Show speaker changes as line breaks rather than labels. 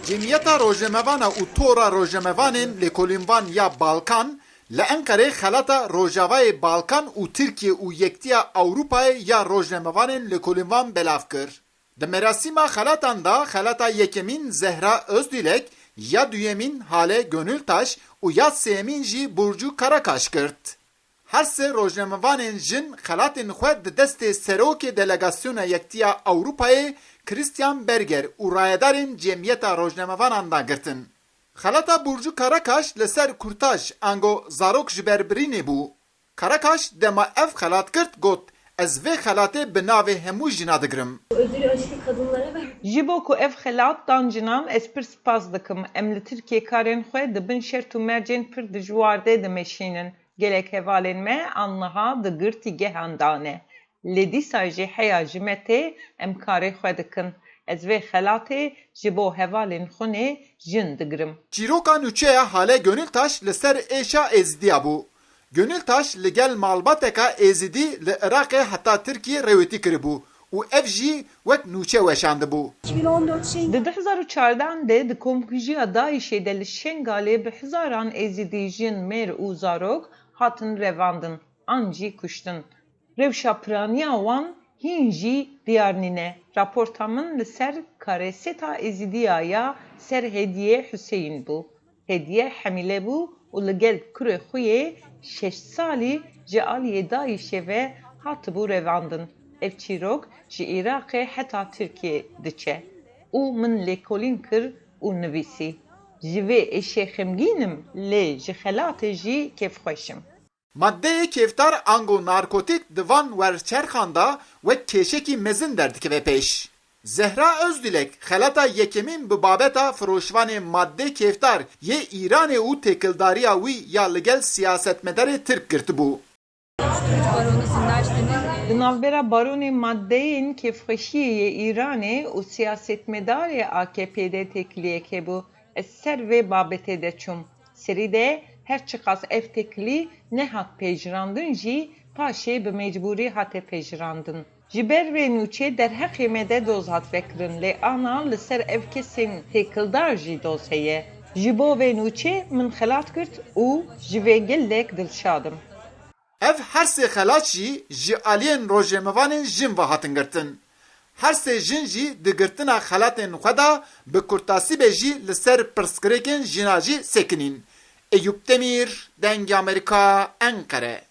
Cemiyeta Rojemevana û Tora Rojemevanên li Kolînvan ya Balkan li Enqereyê xelata Rojavayê Balkan û Tirkiye û Yektiya Ewropayê ya Rojemevanên li Kolînvan belav kir. Di merasîma xelatan da xelata yekemîn Zehra Özdilek, ya duyemîn Hale Gönültaş û ya sêyemîn jî Burcu Karakaş kirt. Her sê Rojemevanên jin xelatên xwe di destê Serokê Delegasyona Yektiya Ewropayê Christian Berger û rayedarên Cemiyeta Rojnemevanan da girtin. Xelata Burcu Karakaş li ser kurtaj ango zarok ji ber birînê bû. Karakaş dema ev xelat kirt got, ez vê xelatê bi navê hemû jina digirim.
Ödülü aşkı kadınlara ver.
Ji bo ku ev xelat dancinan ez pir spas dikim. Em li Tirkiye karên xwe dibin şert û mercên pir dijwar dê dimeşînin. Gelek hevalên me anniha di girtî gehan dane. Lê dîsa jî heya ji me tê em karê xwe dikin. Ez vê xelatê ji bo hevalên xunê jin digirim.
Çîroka nûçeya Hale Gönültaş li ser êşa êzidiya bû. Gönültaş li gel malbateka êzidî li Iraqê heta Tirkiye rewêtî kiribû û ev jî wek nûçe weşandibû.
2014 şey.
Di 2014 de di komkujiya Daişê de li Şengalê bi hizaran êzidî jin mêr û zarok hatin revandin, an jî kuştin. Rewşa piraniya wan hîn jî diyar nîne. Raporta min li ser kareseta êzidiya ya ser Hediye Hüseyin bû. Hediye hemîle bû û li gel kurê xwe yê 6 salî ji aliyê Daişê ve hatibû revandin. Ev çîrok ji Iraqê heta Tirkiye diçe. û min lêkolîn kir û nivîsî. Ji vê êşê xemgînim lê ji xelatê jî kêfxweşim.
Maddeyê kêftar ango narkotik di van werçerxan da wek kêşekî mezin derdikeve pêş. Zehra Özdilek xelata yekemîn bi babeta firoşvanê madde kêftar yê Îranê û têkildariya wî ya li gel siyasetmedarê Tirk girtibû.
Di navbera baronê maddeyên kêfxweşiyê Îranê û siyasetmedarê AKP'de tekliyek hebû. Ez ser vê babetê de çûm. Serî de her çiqas ev teklî nehat pêjirandin jî paşê bi mecburî hate pêjirandin. Ji ber vê nûçê derheqê me de doz hat vekirin lê ana li ser ev kesên têkildar jî doz heye. Ji bo vê nûçê min xelat kirt û ji vê gelek dilşadim.
Ev her sê xelat jî ji aliyên Rojemevanên jin ve hatin girtin. Her sê jin jî di girtina xelatên xwe da bi kurtasîbê jî li ser pirsgirêkên jina jî sekinîn. Eyüp Demir, Dengê Amerîka, Enqere.